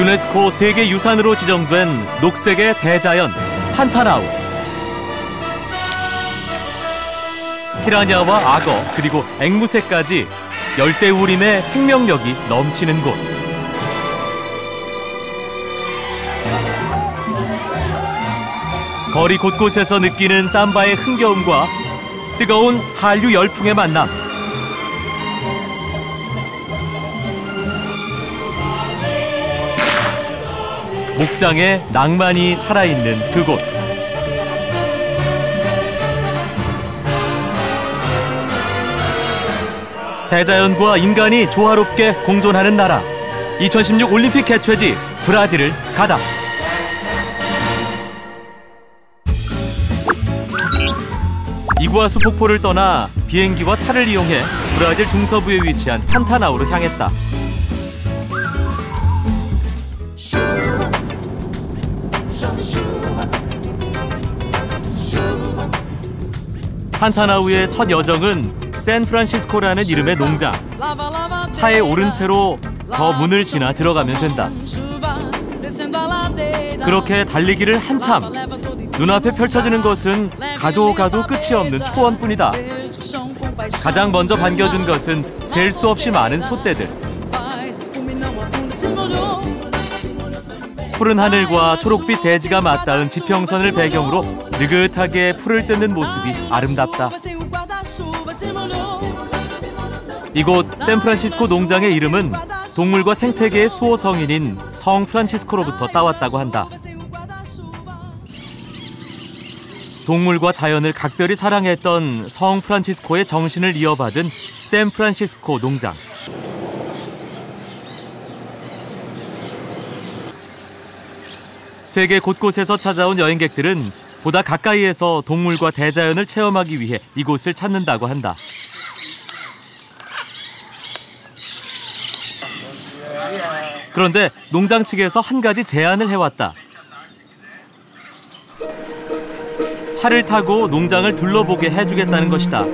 유네스코 세계유산으로 지정된 녹색의 대자연 판타나우. 피라냐와 악어 그리고 앵무새까지 열대우림의 생명력이 넘치는 곳. 거리 곳곳에서 느끼는 삼바의 흥겨움과 뜨거운 한류 열풍의 만남. 목장에 낭만이 살아있는 그곳. 대자연과 인간이 조화롭게 공존하는 나라. 2016 올림픽 개최지 브라질을 가다. 이구아수 폭포를 떠나 비행기와 차를 이용해 브라질 중서부에 위치한 판타나우로 향했다. 판타나우의 첫 여정은 샌프란시스코라는 이름의 농장. 차에 오른 채로 저 문을 지나 들어가면 된다. 그렇게 달리기를 한참. 눈앞에 펼쳐지는 것은 가도 끝이 없는 초원뿐이다. 가장 먼저 반겨준 것은 셀 수 없이 많은 솥대들. 푸른 하늘과 초록빛 대지가 맞닿은 지평선을 배경으로 느긋하게 풀을 뜯는 모습이 아름답다. 이곳 샌프란시스코 농장의 이름은 동물과 생태계의 수호성인인 성 프란치스코로부터 따왔다고 한다. 동물과 자연을 각별히 사랑했던 성 프란치스코의 정신을 이어받은 샌프란시스코 농장. 세계 곳곳에서 찾아온 여행객들은 보다 가까이에서 동물과 대자연을 체험하기 위해 이곳을 찾는다고 한다. 그런데 농장 측에서 한 가지 제안을 해왔다. 차를 타고 농장을 둘러보게 해주겠다는 것이다.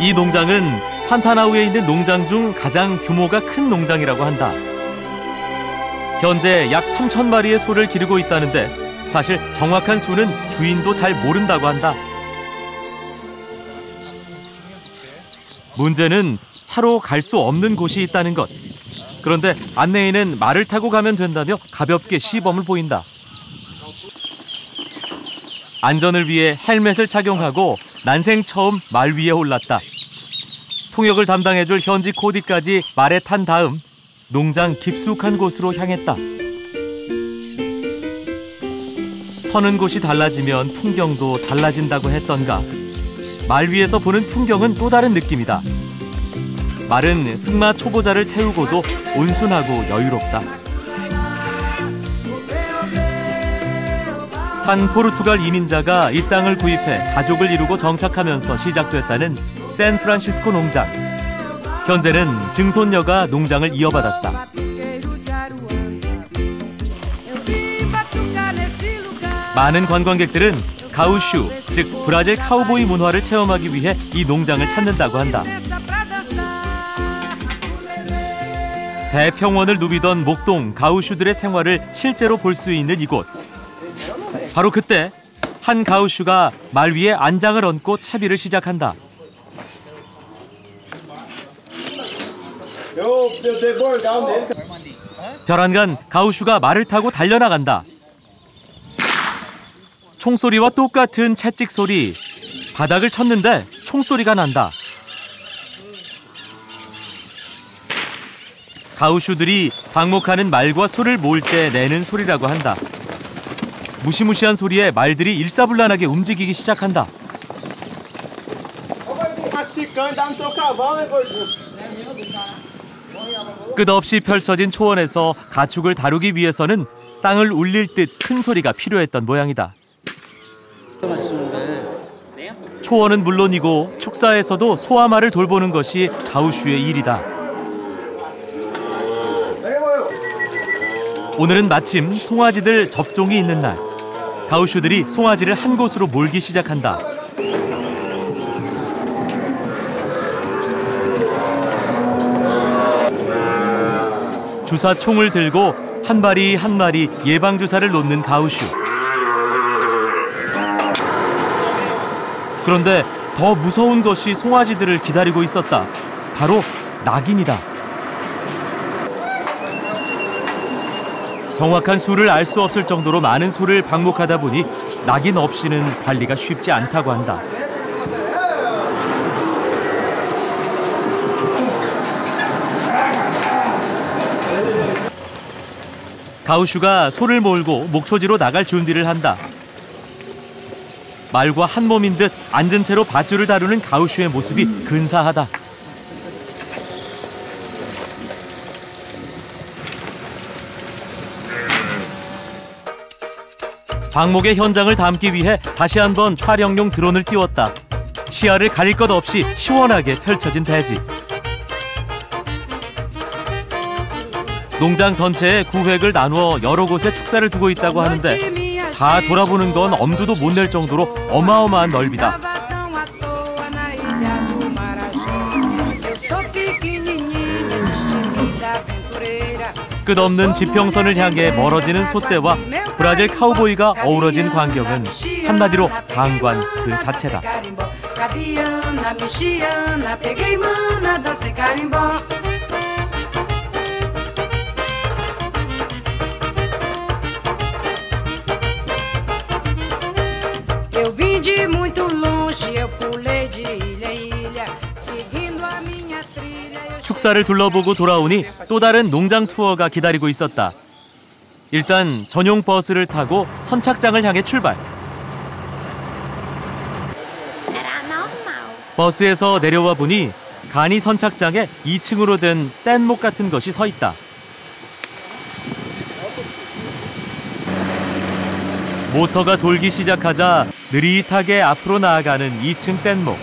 이 농장은 판타나우에 있는 농장 중 가장 규모가 큰 농장이라고 한다. 현재 약 3,000마리의 소를 기르고 있다는데 사실 정확한 수는 주인도 잘 모른다고 한다. 문제는 차로 갈 수 없는 곳이 있다는 것. 그런데 안내인은 말을 타고 가면 된다며 가볍게 시범을 보인다. 안전을 위해 헬멧을 착용하고 난생 처음 말 위에 올랐다. 통역을 담당해줄 현지 코디까지 말에 탄 다음 농장 깊숙한 곳으로 향했다. 서는 곳이 달라지면 풍경도 달라진다고 했던가. 말 위에서 보는 풍경은 또 다른 느낌이다. 말은 승마 초보자를 태우고도 온순하고 여유롭다. 한 포르투갈 이민자가 이 땅을 구입해 가족을 이루고 정착하면서 시작됐다는 샌프란시스코 농장. 현재는 증손녀가 농장을 이어받았다. 많은 관광객들은 가우슈, 즉 브라질 카우보이 문화를 체험하기 위해 이 농장을 찾는다고 한다. 대평원을 누비던 목동 가우슈들의 생활을 실제로 볼 수 있는 이곳. 바로 그때 한 가우슈가 말 위에 안장을 얹고 차비를 시작한다. 별안간 가우슈가 말을 타고 달려나간다. 총소리와 똑같은 채찍 소리. 바닥을 쳤는데 총소리가 난다. 가우슈들이 방목하는 말과 소를 모을 때 내는 소리라고 한다. 무시무시한 소리에 말들이 일사불란하게 움직이기 시작한다. 끝없이 펼쳐진 초원에서 가축을 다루기 위해서는 땅을 울릴 듯 큰 소리가 필요했던 모양이다. 초원은 물론이고 축사에서도 소와 말을 돌보는 것이 가우슈의 일이다. 오늘은 마침 송아지들 접종이 있는 날. 가우슈들이 송아지를 한 곳으로 몰기 시작한다. 주사총을 들고 한 마리 한 마리 예방주사를 놓는 가우슈. 그런데 더 무서운 것이 송아지들을 기다리고 있었다. 바로 낙인이다. 정확한 수를 알 수 없을 정도로 많은 소를 방목하다 보니 낙인 없이는 관리가 쉽지 않다고 한다. 가우슈가 소를 몰고 목초지로 나갈 준비를 한다. 말과 한 몸인 듯 앉은 채로 밧줄을 다루는 가우슈의 모습이 근사하다. 방목의 현장을 담기 위해 다시 한번 촬영용 드론을 띄웠다. 시야를 가릴 것 없이 시원하게 펼쳐진 대지. 농장 전체에 구획을 나누어 여러 곳에 축사를 두고 있다고 하는데 다 돌아보는 건 엄두도 못 낼 정도로 어마어마한 넓이다. 끝없는 지평선을 향해 멀어지는 솥대와 브라질 카우보이가 어우러진 광경은 한마디로 장관 그 자체다. 축사를 둘러보고 돌아오니 또 다른 농장 투어가 기다리고 있었다. 일단 전용 버스를 타고 선착장을 향해 출발. 버스에서 내려와 보니 간이 선착장에 2층으로 된 뗏목 같은 것이 서 있다. 모터가 돌기 시작하자 느릿하게 앞으로 나아가는 2층 뗏목.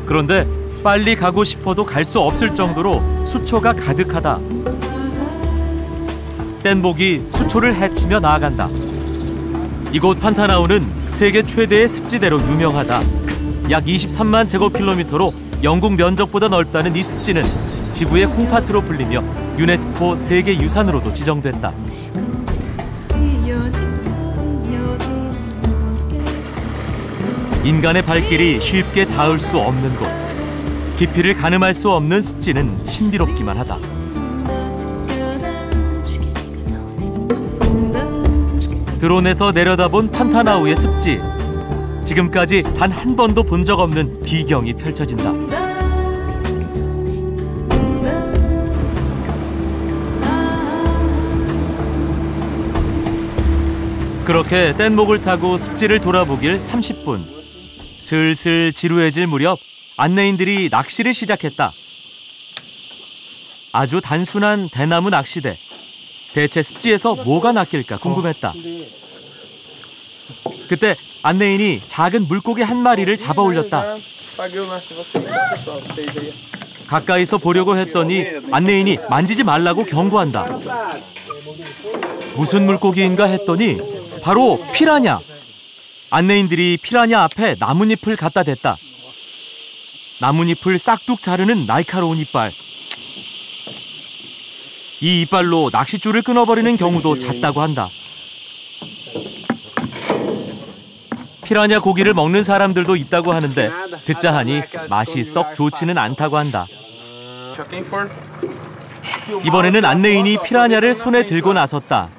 그런데 빨리 가고 싶어도 갈 수 없을 정도로 수초가 가득하다. 뗏목이 수초를 헤치며 나아간다. 이곳 판타나우는 세계 최대의 습지대로 유명하다. 약 23만 제곱킬로미터로 영국 면적보다 넓다는 이 습지는 지구의 콩팥으로 불리며 유네스코 세계유산으로도 지정됐다. 인간의 발길이 쉽게 닿을 수 없는 곳. 깊이를 가늠할 수 없는 습지는 신비롭기만 하다. 드론에서 내려다본 판타나우의 습지. 지금까지 단 한 번도 본 적 없는 비경이 펼쳐진다. 그렇게 뗏목을 타고 습지를 돌아보길 30분. 슬슬 지루해질 무렵 안내인들이 낚시를 시작했다. 아주 단순한 대나무 낚시대. 대체 습지에서 뭐가 낚일까 궁금했다. 그때 안내인이 작은 물고기 한 마리를 잡아 올렸다. 가까이서 보려고 했더니 안내인이 만지지 말라고 경고한다. 무슨 물고기인가 했더니 바로 피라냐. 안내인들이 피라냐 앞에 나뭇잎을 갖다 댔다. 나뭇잎을 싹둑 자르는 날카로운 이빨. 이 이빨로 낚싯줄을 끊어버리는 경우도 잦다고 한다. 피라냐 고기를 먹는 사람들도 있다고 하는데 듣자 하니 맛이 썩 좋지는 않다고 한다. 이번에는 안내인이 피라냐를 손에 들고 나섰다.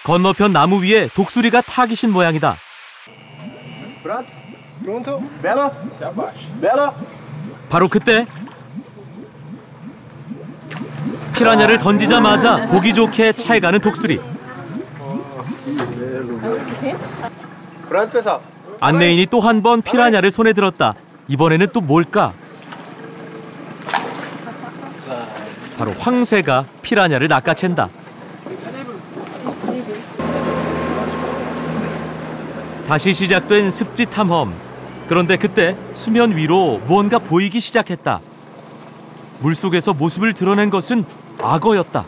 건너편 나무 위에 독수리가 타 계신 모양이다. 바로 그때 피라냐를 던지자마자 보기 좋게 차해가는 독수리. 안내인이 또 한 번 피라냐를 손에 들었다. 이번에는 또 뭘까? 바로 황새가 피라냐를 낚아챈다. 다시 시작된 습지 탐험. 그런데 그때 수면 위로 무언가 보이기 시작했다. 물속에서 모습을 드러낸 것은 악어였다.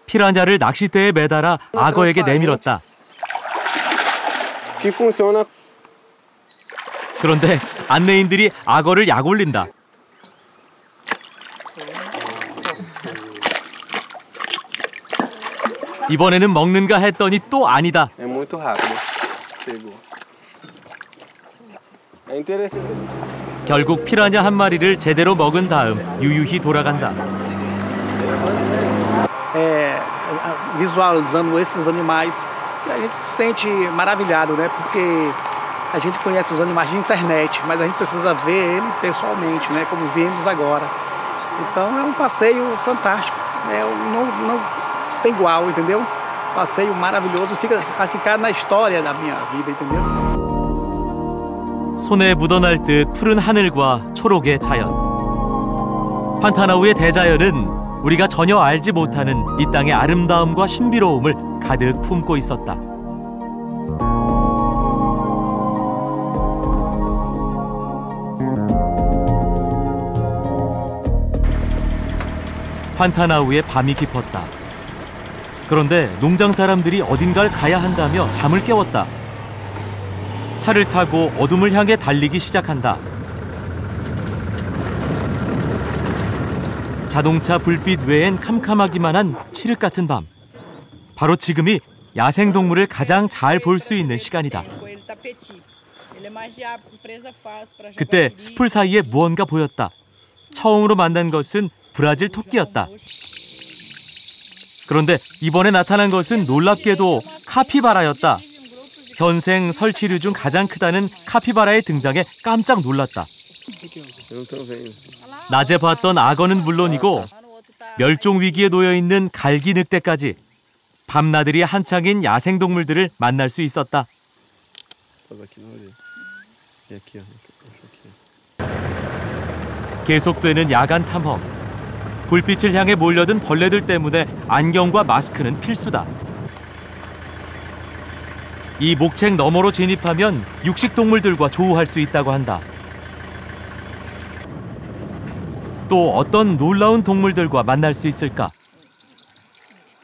피라냐를 낚싯대에 매달아 악어에게 내밀었다. Aqui funciona. 그런데 안내인들이 악어를 약 올린다. 이번에는 먹는가 했더니 또 아니다. É muito rápido. Pegou. É interessante. 결국 피라냐 한 제대로 먹은 다음 유유히 돌아간다. Visualizando esses animais, a gente se sente maravilhado, né? Porque a gente conhece os animais de internet, mas a gente precisa ver ele pessoalmente, né? Como vimos agora. Então é um passeio fantástico, né? Não tem igual, entendeu? Passeio maravilhoso, vai ficar na história da minha vida, entendeu? 손에 묻어날 듯 푸른 하늘과 초록의 자연. 판타나우의 대자연은 우리가 전혀 알지 못하는 이 땅의 아름다움과 신비로움을 가득 품고 있었다. 판타나우에 밤이 깊었다. 그런데 농장 사람들이 어딘가를 가야 한다며 잠을 깨웠다. 차를 타고 어둠을 향해 달리기 시작한다. 자동차 불빛 외엔 캄캄하기만 한 칠흑 같은 밤. 바로 지금이 야생동물을 가장 잘 볼 수 있는 시간이다. 그때 숲풀 사이에 무언가 보였다. 처음으로 만난 것은 브라질 토끼였다. 그런데 이번에 나타난 것은 놀랍게도 카피바라였다. 현생 설치류 중 가장 크다는 카피바라의 등장에 깜짝 놀랐다. 낮에 봤던 악어는 물론이고 멸종 위기에 놓여 있는 갈기 늑대까지 밤나들이 한창인 야생동물들을 만날 수 있었다. 계속되는 야간 탐험. 불빛을 향해 몰려든 벌레들 때문에 안경과 마스크는 필수다. 이 목책 너머로 진입하면 육식동물들과 조우할 수 있다고 한다. 또 어떤 놀라운 동물들과 만날 수 있을까?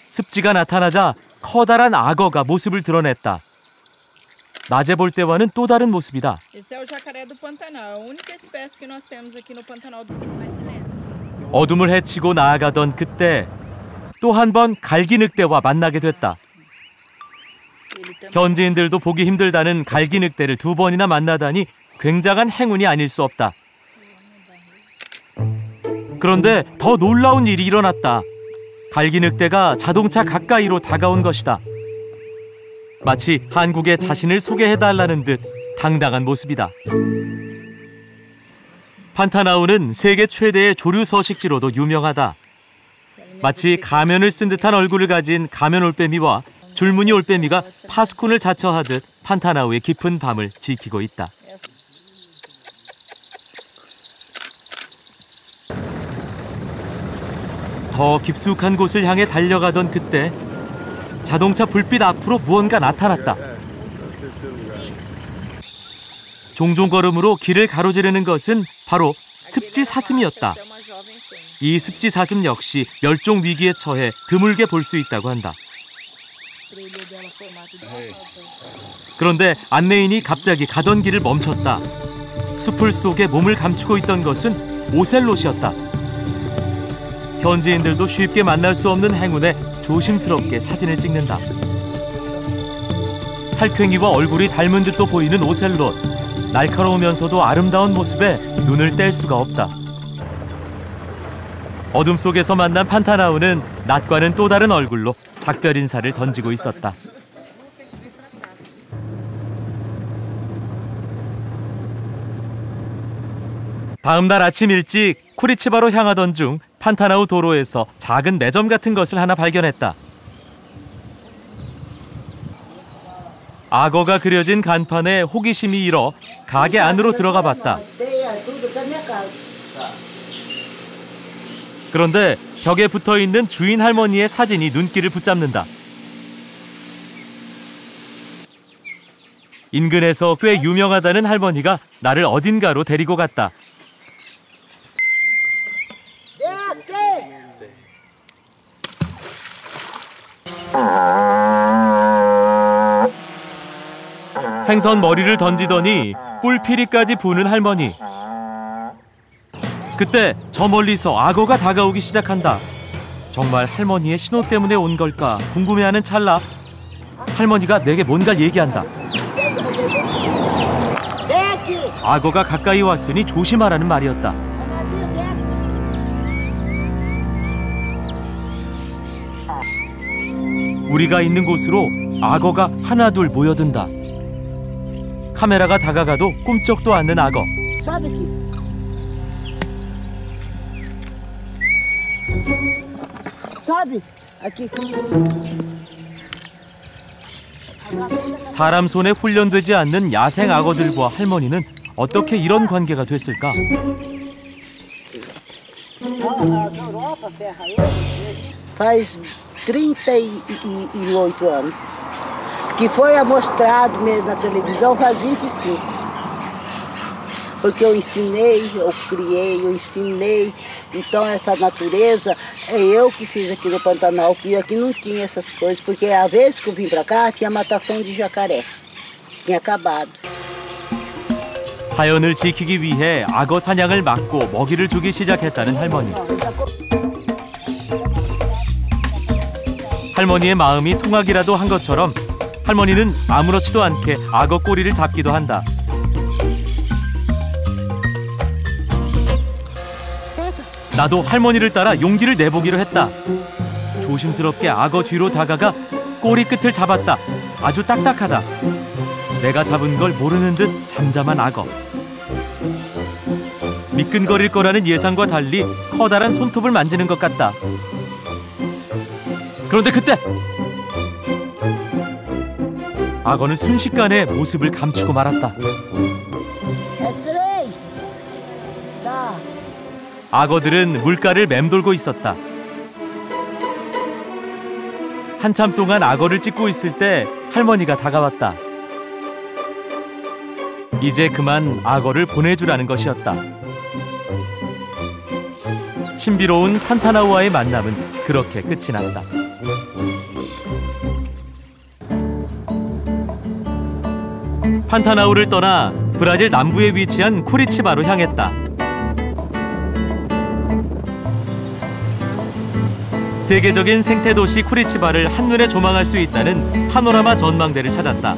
습지가 나타나자 커다란 악어가 모습을 드러냈다. 낮에 볼 때와는 또 다른 모습이다. 어둠을 헤치고 나아가던 그때 또 한 번 갈기 늑대와 만나게 됐다. 현지인들도 보기 힘들다는 갈기 늑대를 2번이나 만나다니 굉장한 행운이 아닐 수 없다. 그런데 더 놀라운 일이 일어났다. 갈기 늑대가 자동차 가까이로 다가온 것이다. 마치 한국에 자신을 소개해달라는 듯 당당한 모습이다. 판타나우는 세계 최대의 조류 서식지로도 유명하다. 마치 가면을 쓴 듯한 얼굴을 가진 가면올빼미와 줄무늬 올빼미가 파수꾼을 자처하듯 판타나우의 깊은 밤을 지키고 있다. 더 깊숙한 곳을 향해 달려가던 그때 자동차 불빛 앞으로 무언가 나타났다. 종종 걸음으로 길을 가로지르는 것은 바로 습지 사슴이었다. 이 습지 사슴 역시 멸종 위기에 처해 드물게 볼 수 있다고 한다. 그런데 안내인이 갑자기 가던 길을 멈췄다. 숲풀 속에 몸을 감추고 있던 것은 오셀롯이었다. 현지인들도 쉽게 만날 수 없는 행운에 조심스럽게 사진을 찍는다. 살쾡이와 얼굴이 닮은 듯도 보이는 오셀롯. 날카로우면서도 아름다운 모습에 눈을 뗄 수가 없다. 어둠 속에서 만난 판타나우는 낮과는 또 다른 얼굴로 작별 인사를 던지고 있었다. 다음 날 아침 일찍 쿠리치바로 향하던 중 판타나우 도로에서 작은 매점 같은 것을 하나 발견했다. 악어가 그려진 간판에 호기심이 일어 가게 안으로 들어가 봤다. 그런데 벽에 붙어있는 주인 할머니의 사진이 눈길을 붙잡는다. 인근에서 꽤 유명하다는 할머니가 나를 어딘가로 데리고 갔다. 생선 머리를 던지더니 뿔피리까지 부는 할머니. 그때 저 멀리서 악어가 다가오기 시작한다. 정말 할머니의 신호 때문에 온 걸까 궁금해하는 찰나 할머니가 내게 뭔가 얘기한다. 악어가 가까이 왔으니 조심하라는 말이었다. 우리가 있는 곳으로 악어가 하나둘 모여든다. 카메라가 다가가도 꿈쩍도 않는 악어. 사람 손에 훈련되지 않는 야생 악어들과 할머니는 어떻게 이런 관계가 됐을까? Faz 38 anos. Que foi amostrado mesmo na televisão faz 25. Porque eu ensinei, eu criei, eu ensinei. Então essa natureza, é eu que fiz aqui no Pantanal, que aqui não tinha essas coisas. Porque a vez que eu vim pra cá, tinha matação de jacaré. Tinha acabado. 자연을 지키기 위해 악어 사냥을 막고 먹이를 주기 시작했다는 할머니. 할머니의 마음이 통하기라도 한 것처럼 할머니는 아무렇지도 않게 악어 꼬리를 잡기도 한다. 나도 할머니를 따라 용기를 내보기로 했다. 조심스럽게 악어 뒤로 다가가 꼬리 끝을 잡았다. 아주 딱딱하다. 내가 잡은 걸 모르는 듯 잠잠한 악어. 미끈거릴 거라는 예상과 달리 커다란 손톱을 만지는 것 같다. 그런데 그때 악어는 순식간에 모습을 감추고 말았다. 악어들은 물가를 맴돌고 있었다. 한참 동안 악어를 찍고 있을 때 할머니가 다가왔다. 이제 그만 악어를 보내주라는 것이었다. 신비로운 판타나우와의 만남은 그렇게 끝이 났다. 판타나우를 떠나 브라질 남부에 위치한 쿠리치바로 향했다. 세계적인 생태도시 쿠리치바를 한눈에 조망할 수 있다는 파노라마 전망대를 찾았다.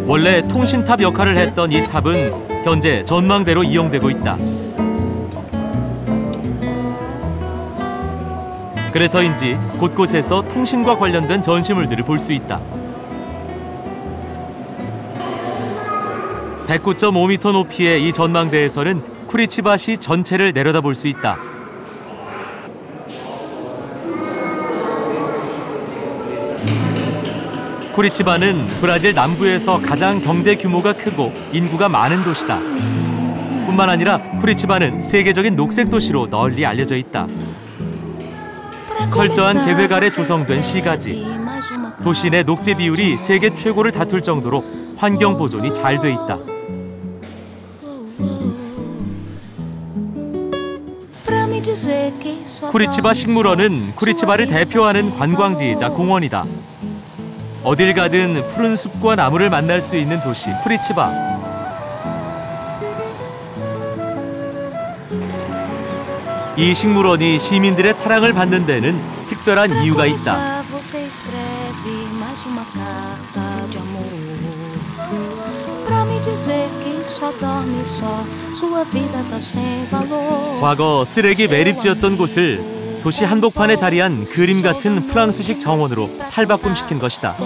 원래 통신탑 역할을 했던 이 탑은 현재 전망대로 이용되고 있다. 그래서인지 곳곳에서 통신과 관련된 전시물들을 볼 수 있다. 109.5m 높이의 이 전망대에서는 쿠리치바시 전체를 내려다볼 수 있다. 쿠리치바는 브라질 남부에서 가장 경제 규모가 크고 인구가 많은 도시다. 뿐만 아니라 쿠리치바는 세계적인 녹색 도시로 널리 알려져 있다. 철저한 계획 아래 조성된 시가지. 도시 내 녹지 비율이 세계 최고를 다툴 정도로 환경 보존이 잘 돼 있다. 쿠리치바 식물원은 쿠리치바를 대표하는 관광지이자 공원이다. 어딜 가든 푸른 숲과 나무를 만날 수 있는 도시 쿠리치바. 이 식물원이 시민들의 사랑을 받는 데는 특별한 이유가 있다. 과거 쓰레기 매립지였던 곳을 도시 한복판에 자리한 그림 같은 프랑스식 정원으로 탈바꿈시킨 것이다.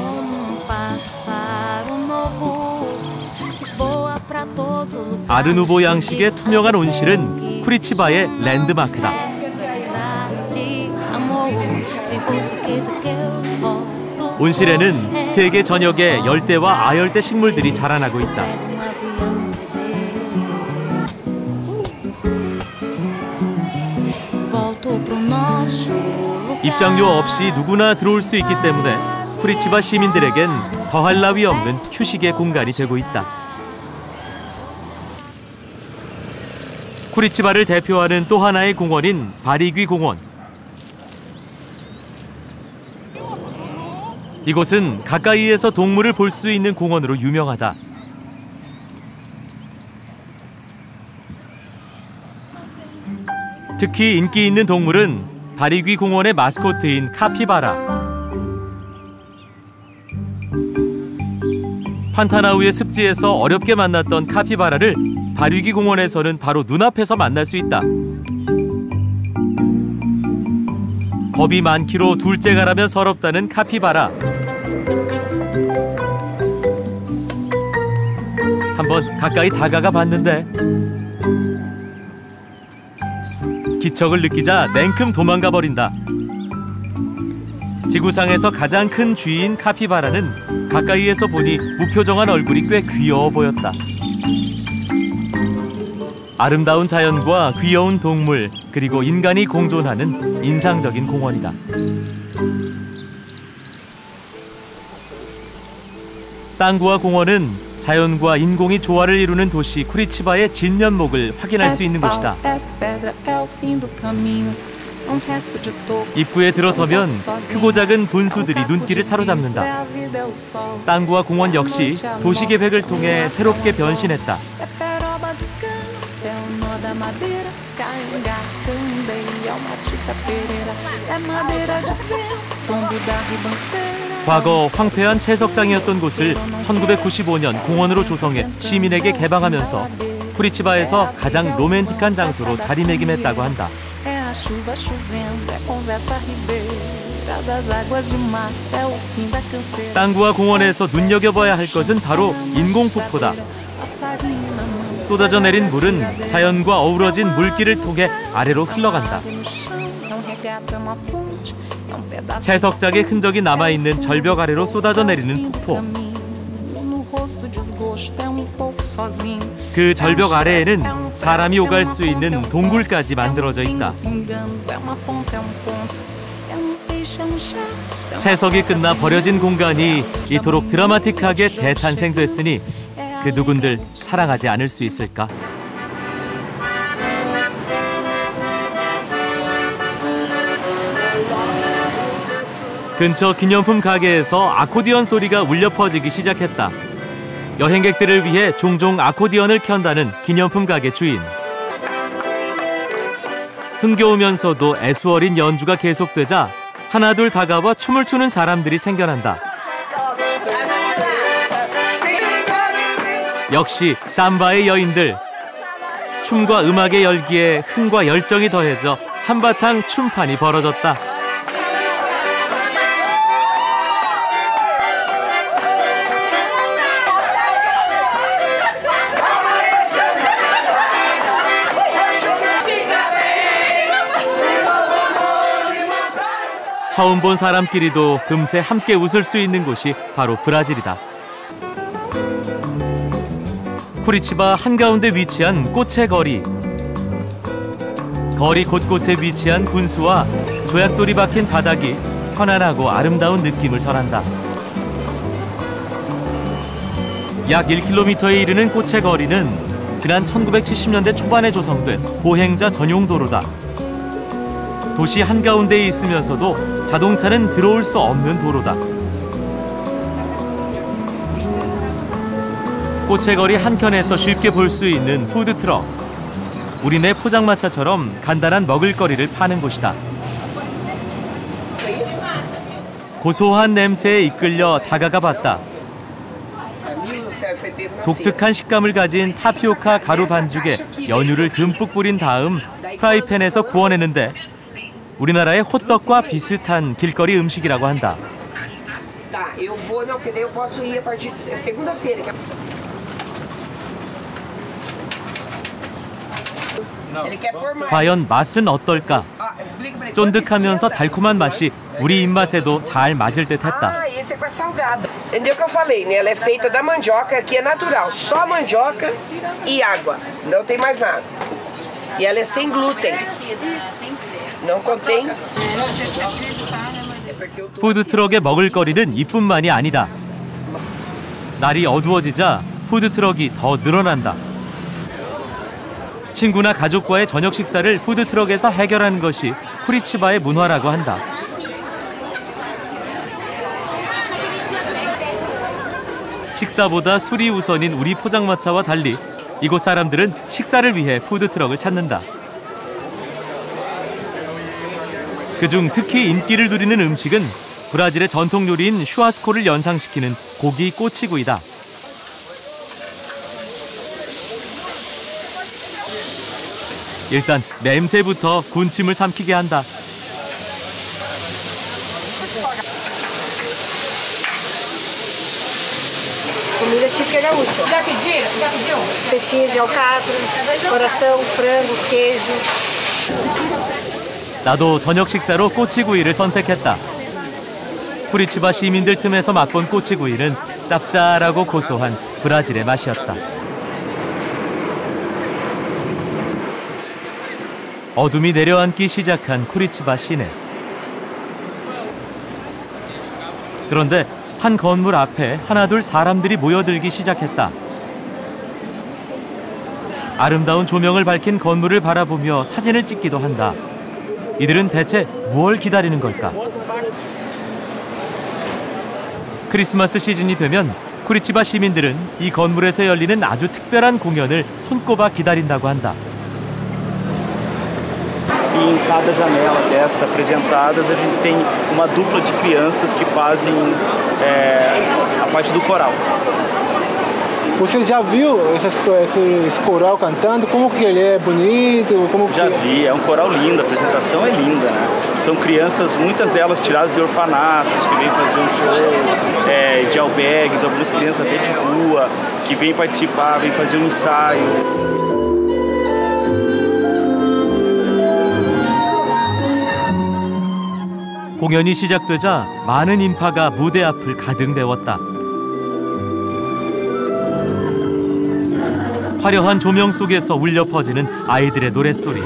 아르누보 양식의 투명한 온실은 쿠리치바의 랜드마크다. 온실에는 세계 전역의 열대와 아열대 식물들이 자라나고 있다. 입장료 없이 누구나 들어올 수 있기 때문에 쿠리치바 시민들에겐 더할 나위 없는 휴식의 공간이 되고 있다. 쿠리치바를 대표하는 또 하나의 공원인 바리귀 공원. 이곳은 가까이에서 동물을 볼 수 있는 공원으로 유명하다. 특히 인기 있는 동물은 바리귀 공원의 마스코트인 카피바라. 판타나우의 습지에서 어렵게 만났던 카피바라를 바리귀 공원에서는 바로 눈앞에서 만날 수 있다. 겁이 많기로 둘째가라면 서럽다는 카피바라. 한번 가까이 다가가 봤는데 기척을 느끼자 냉큼 도망가 버린다. 지구상에서 가장 큰 쥐인 카피바라는 가까이에서 보니 무표정한 얼굴이 꽤 귀여워 보였다. 아름다운 자연과 귀여운 동물, 그리고 인간이 공존하는 인상적인 공원이다. 땅구아 공원은 자연과 인공이 조화를 이루는 도시 쿠리치바의 진면목을 확인할 수 있는 곳이다. 입구에 들어서면 크고 작은 분수들이 눈길을 사로잡는다. 땅구아 공원 역시 도시계획을 통해 새롭게 변신했다. 과거 황폐한 채석장이었던 곳을 1995년 공원으로 조성해 시민에게 개방하면서 쿠리치바에서 가장 로맨틱한 장소로 자리매김했다고 한다. 땅구아 공원에서 눈여겨봐야 할 것은 바로 인공폭포다. 쏟아져 내린 물은 자연과 어우러진 물길을 통해 아래로 흘러간다. 채석장의 흔적이 남아있는 절벽 아래로 쏟아져 내리는 폭포. 그 절벽 아래에는 사람이 오갈 수 있는 동굴까지 만들어져 있다. 채석이 끝나 버려진 공간이 이토록 드라마틱하게 재탄생됐으니 그 누군들 사랑하지 않을 수 있을까? 근처 기념품 가게에서 아코디언 소리가 울려 퍼지기 시작했다. 여행객들을 위해 종종 아코디언을 켠다는 기념품 가게 주인. 흥겨우면서도 애수어린 연주가 계속되자 하나둘 다가와 춤을 추는 사람들이 생겨난다. 역시 삼바의 여인들. 춤과 음악의 열기에 흥과 열정이 더해져 한바탕 춤판이 벌어졌다. 처음 본 사람끼리도 금세 함께 웃을 수 있는 곳이 바로 브라질이다. 쿠리치바 한가운데 위치한 꽃의 거리. 거리 곳곳에 위치한 분수와 조약돌이 박힌 바닥이 편안하고 아름다운 느낌을 전한다. 약 1km에 이르는 꽃의 거리는 지난 1970년대 초반에 조성된 보행자 전용 도로다. 도시 한가운데에 있으면서도 자동차는 들어올 수 없는 도로다. 꽃의 거리 한켠에서 쉽게 볼 수 있는 푸드트럭. 우리네 포장마차처럼 간단한 먹을거리를 파는 곳이다. 고소한 냄새에 이끌려 다가가 봤다. 독특한 식감을 가진 타피오카 가루 반죽에 연유를 듬뿍 뿌린 다음 프라이팬에서 구워내는데 우리나라의 호떡과 비슷한 길거리 음식이라고 한다. 과연 맛은 어떨까? 쫀득하면서 달콤한 맛이 우리 입맛에도 잘 맞을 듯했다. Entendeu o que eu falei, né? Ela é feita da mandioca, aqui é natural, só mandioca e água, não tem mais nada. E ela é sem glúten. Não contém. 푸드트럭의 먹을거리는 이뿐만이 아니다. 날이 어두워지자 푸드트럭이 더 늘어난다. 친구나 가족과의 저녁 식사를 푸드트럭에서 해결하는 것이 쿠리치바의 문화라고 한다. 식사보다 술이 우선인 우리 포장마차와 달리 이곳 사람들은 식사를 위해 푸드트럭을 찾는다. 그중 특히 인기를 누리는 음식은 브라질의 전통 요리인 슈아스코를 연상시키는 고기 꼬치구이다. 일단 냄새부터 군침을 삼키게 한다. Comida típica gaúcha. Já pediram? Já pediu? Peixinhos de alcatra, coração, frango, queijo. 나도 저녁 식사로 꼬치구이를 선택했다. 쿠리치바 시민들 틈에서 맛본 꼬치구이는 짭짤하고 고소한 브라질의 맛이었다. 어둠이 내려앉기 시작한 쿠리치바 시내. 그런데 한 건물 앞에 하나둘 사람들이 모여들기 시작했다. 아름다운 조명을 밝힌 건물을 바라보며 사진을 찍기도 한다. 이들은 대체 무엇을 기다리는 걸까? 크리스마스 시즌이 되면 쿠리치바 시민들은 이 건물에서 열리는 아주 특별한 공연을 손꼽아 기다린다고 한다. E em cada janela dessa apresentadas a gente tem uma dupla de crianças que fazem a parte do coral. Você já viu esse coral cantando? Como que ele é bonito? Já vi, é um coral lindo, a apresentação é linda, né? São crianças, muitas delas tiradas de orfanatos, que vêm fazer um show de albergues, algumas crianças até de rua, que vêm participar, vêm fazer um ensaio. 공연이 시작되자 많은 인파가 무대 앞을 가득 메웠다. 화려한 조명 속에서 울려 퍼지는 아이들의 노랫소리.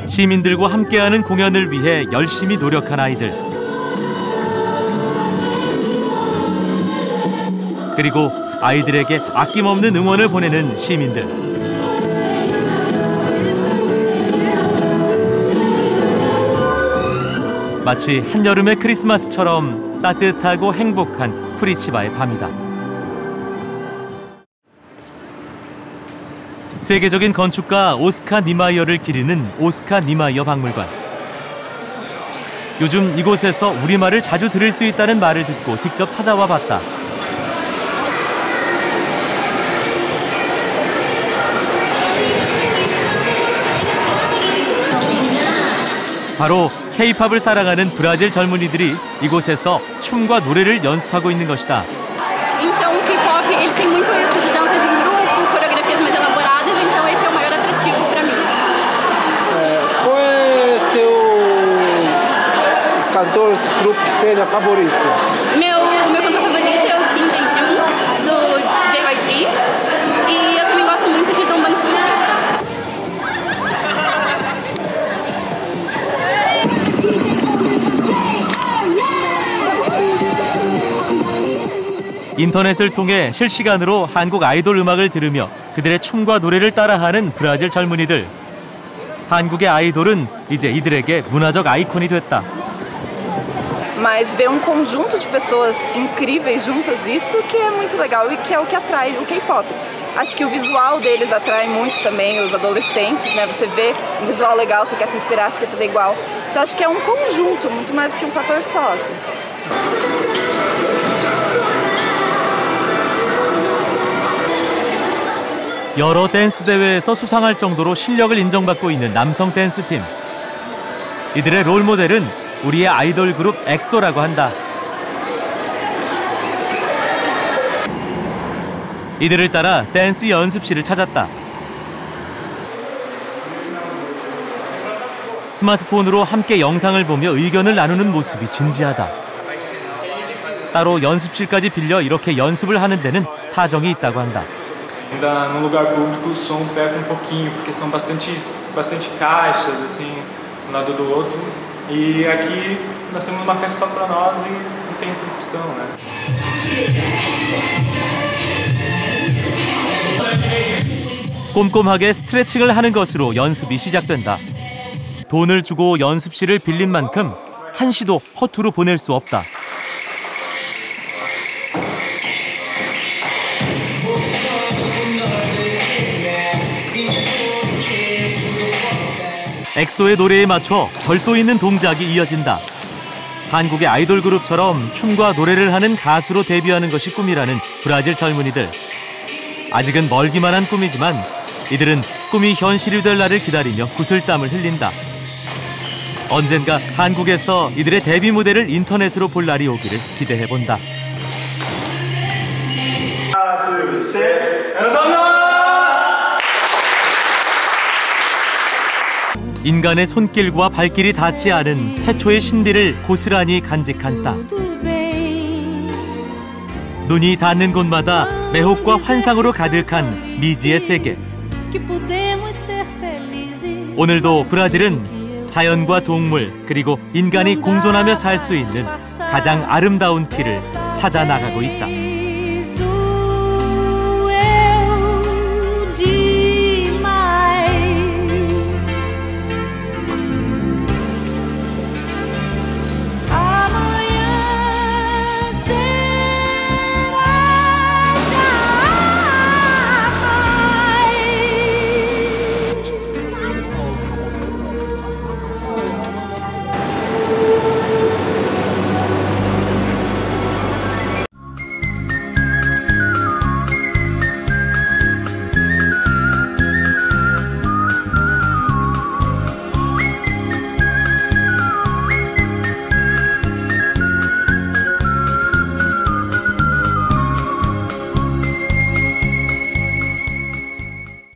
시민들과 함께하는 공연을 위해 열심히 노력한 아이들. 그리고 아이들에게 아낌없는 응원을 보내는 시민들. 마치 한여름의 크리스마스처럼 따뜻하고 행복한 쿠리치바의 밤이다. 세계적인 건축가 오스카 니마이어를 기리는 오스카 니마이어 박물관. 요즘 이곳에서 우리말을 자주 들을 수 있다는 말을 듣고 직접 찾아와 봤다. 바로 K-팝을 사랑하는 브라질 젊은이들이 이곳에서 춤과 노래를 연습하고 있는 것이다. Então o K-pop ele tem muito isso de danças em grupo, coreografias mais elaboradas, então esse é o maior atrativo para mim. Qual é seu cantor, grupo que seja favorito? O meu cantor favorito é o Kim Jae-jung do JYG e eu também gosto muito de Don Banchik. 인터넷을 통해 실시간으로 한국 아이돌 음악을 들으며 그들의 춤과 노래를 따라하는 브라질 젊은이들. 한국의 아이돌은 이제 이들에게 문화적 아이콘이 됐다. Mas ver conjunto de pessoas incríveis juntas, isso que é muito legal e que é o que atrai o K-pop. Acho que o visual deles atrai muito também os adolescentes, né? Você vê um visual legal, você quer se inspirar, você quer fazer igual. Então acho que é um conjunto, muito mais do que um fator só. Assim. 여러 댄스 대회에서 수상할 정도로 실력을 인정받고 있는 남성 댄스팀. 이들의 롤모델은 우리의 아이돌 그룹 엑소라고 한다. 이들을 따라 댄스 연습실을 찾았다. 스마트폰으로 함께 영상을 보며 의견을 나누는 모습이 진지하다. 따로 연습실까지 빌려 이렇게 연습을 하는 데는 사정이 있다고 한다. Ainda no lugar público o som pega um pouquinho, porque são bastante caixas assim, um lado do outro. E aqui nós temos uma caixa só para nós e não tem interrupção, né? 꼼꼼하게 스트레칭을 하는 것으로 연습이 시작된다. 돈을 주고 연습실을 빌린 만큼 한시도 허투루 보낼 수 없다. 엑소의 노래에 맞춰 절도 있는 동작이 이어진다. 한국의 아이돌 그룹처럼 춤과 노래를 하는 가수로 데뷔하는 것이 꿈이라는 브라질 젊은이들. 아직은 멀기만 한 꿈이지만 이들은 꿈이 현실이 될 날을 기다리며 구슬땀을 흘린다. 언젠가 한국에서 이들의 데뷔 무대를 인터넷으로 볼 날이 오기를 기대해본다. 하나, 둘, 셋. 감사합니다. 인간의 손길과 발길이 닿지 않은 태초의 신비를 고스란히 간직한 땅. 눈이 닿는 곳마다 매혹과 환상으로 가득한 미지의 세계. 오늘도 브라질은 자연과 동물 그리고 인간이 공존하며 살 수 있는 가장 아름다운 길을 찾아 나가고 있다.